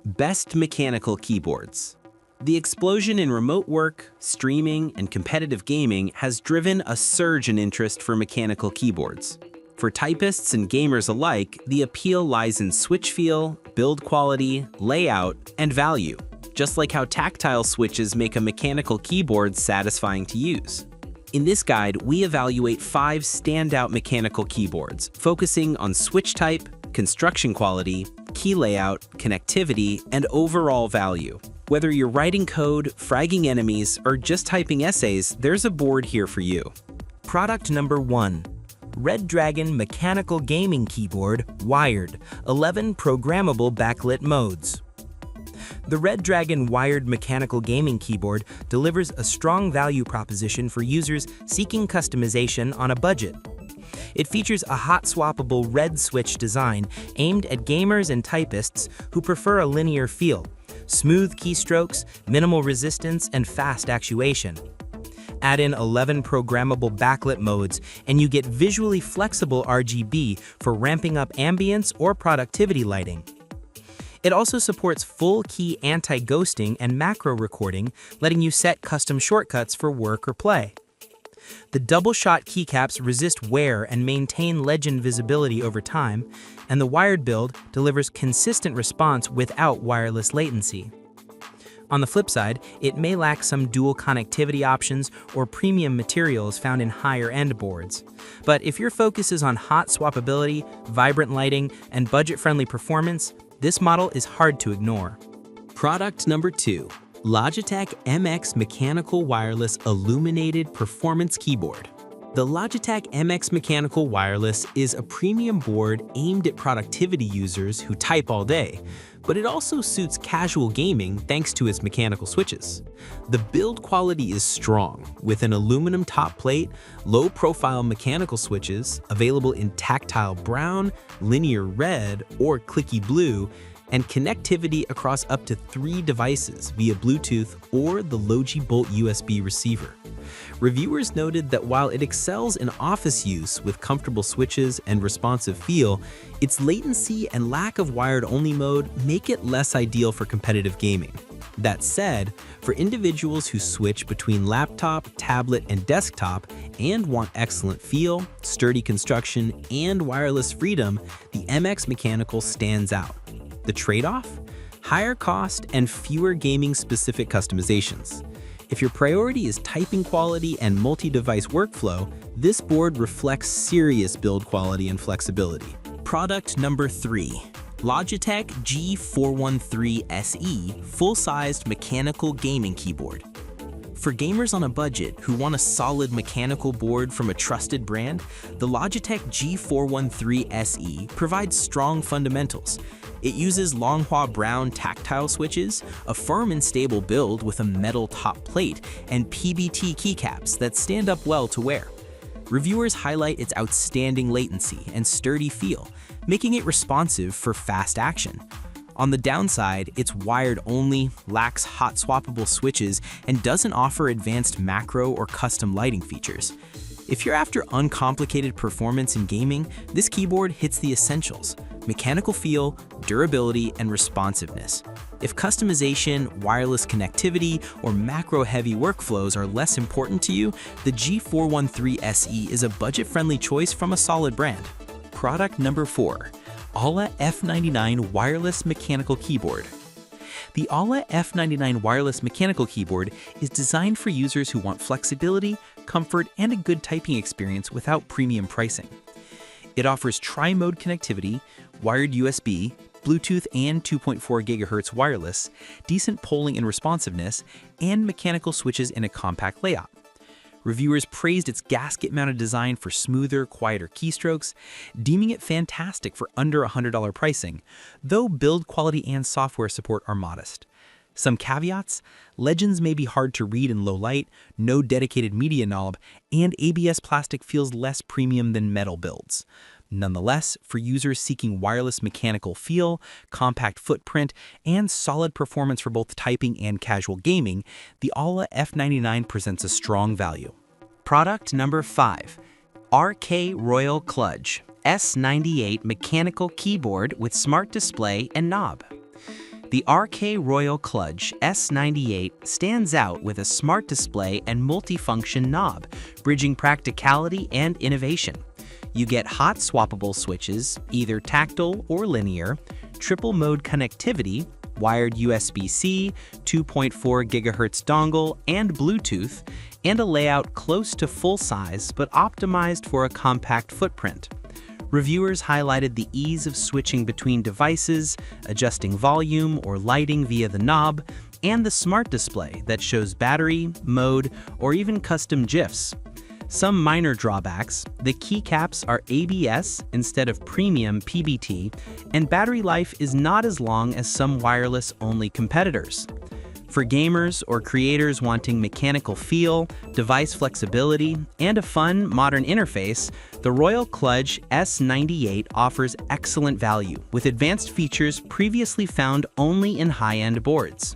Best mechanical keyboards. The explosion in remote work, streaming, and competitive gaming has driven a surge in interest for mechanical keyboards. For typists and gamers alike, the appeal lies in switch feel, build quality, layout, and value, just like how tactile switches make a mechanical keyboard satisfying to use. In this guide, we evaluate 5 standout mechanical keyboards, focusing on switch type, construction quality, key layout, connectivity, and overall value. Whether you're writing code, fragging enemies, or just typing essays, there's a board here for you. Product number 1. Red Dragon Mechanical Gaming Keyboard, Wired, 11 programmable backlit modes. The Red Dragon Wired Mechanical Gaming Keyboard delivers a strong value proposition for users seeking customization on a budget. It features a hot-swappable red switch design aimed at gamers and typists who prefer a linear feel, smooth keystrokes, minimal resistance, and fast actuation. Add in 11 programmable backlit modes, and you get visually flexible RGB for ramping up ambience or productivity lighting. It also supports full-key anti-ghosting and macro recording, letting you set custom shortcuts for work or play. The double-shot keycaps resist wear and maintain legend visibility over time, and the wired build delivers consistent response without wireless latency. On the flip side, it may lack some dual connectivity options or premium materials found in higher-end boards. But if your focus is on hot swappability, vibrant lighting, and budget-friendly performance, this model is hard to ignore. Product number 2. Logitech MX Mechanical Wireless Illuminated Performance Keyboard. The Logitech MX Mechanical Wireless is a premium board aimed at productivity users who type all day, but it also suits casual gaming thanks to its mechanical switches. The build quality is strong, with an aluminum top plate, low-profile mechanical switches available in tactile brown, linear red, or clicky blue, and connectivity across up to 3 devices via Bluetooth or the Logibolt USB receiver. Reviewers noted that while it excels in office use with comfortable switches and responsive feel, its latency and lack of wired-only mode make it less ideal for competitive gaming. That said, for individuals who switch between laptop, tablet, and desktop and want excellent feel, sturdy construction, and wireless freedom, the MX Mechanical stands out. The trade-off? Higher cost and fewer gaming-specific customizations. If your priority is typing quality and multi-device workflow, this board reflects serious build quality and flexibility. Product number 3. Logitech G413 SE Full-Sized Mechanical Gaming Keyboard. For gamers on a budget who want a solid mechanical board from a trusted brand, the Logitech G413 SE provides strong fundamentals. It uses Longhua Brown tactile switches, a firm and stable build with a metal top plate, and PBT keycaps that stand up well to wear. Reviewers highlight its outstanding latency and sturdy feel, making it responsive for fast action. On the downside, it's wired only, lacks hot swappable switches, and doesn't offer advanced macro or custom lighting features. If you're after uncomplicated performance in gaming, this keyboard hits the essentials: mechanical feel, durability, and responsiveness. If customization, wireless connectivity, or macro-heavy workflows are less important to you, the G413 SE is a budget-friendly choice from a solid brand. Product number 4. ALLA F99 Wireless Mechanical Keyboard. The ALLA F99 Wireless Mechanical Keyboard is designed for users who want flexibility, comfort, and a good typing experience without premium pricing. It offers tri-mode connectivity, wired USB, Bluetooth and 2.4 GHz wireless, decent polling and responsiveness, and mechanical switches in a compact layout. Reviewers praised its gasket-mounted design for smoother, quieter keystrokes, deeming it fantastic for under $100 pricing, though build quality and software support are modest. Some caveats: legends may be hard to read in low light, no dedicated media knob, and ABS plastic feels less premium than metal builds. Nonetheless, for users seeking wireless mechanical feel, compact footprint, and solid performance for both typing and casual gaming, the ALLA F99 presents a strong value. Product number 5. RK Royal Kludge S98 Mechanical Keyboard with Smart Display and Knob. The RK Royal Kludge S98 stands out with a smart display and multifunction knob, bridging practicality and innovation. You get hot swappable switches, either tactile or linear, triple mode connectivity, wired USB-C, 2.4 GHz dongle, and Bluetooth, and a layout close to full size but optimized for a compact footprint. Reviewers highlighted the ease of switching between devices, adjusting volume or lighting via the knob, and the smart display that shows battery, mode, or even custom GIFs. Some minor drawbacks: the keycaps are ABS instead of premium PBT, and battery life is not as long as some wireless-only competitors. For gamers or creators wanting mechanical feel, device flexibility, and a fun, modern interface, the Royal Kludge S98 offers excellent value with advanced features previously found only in high-end boards.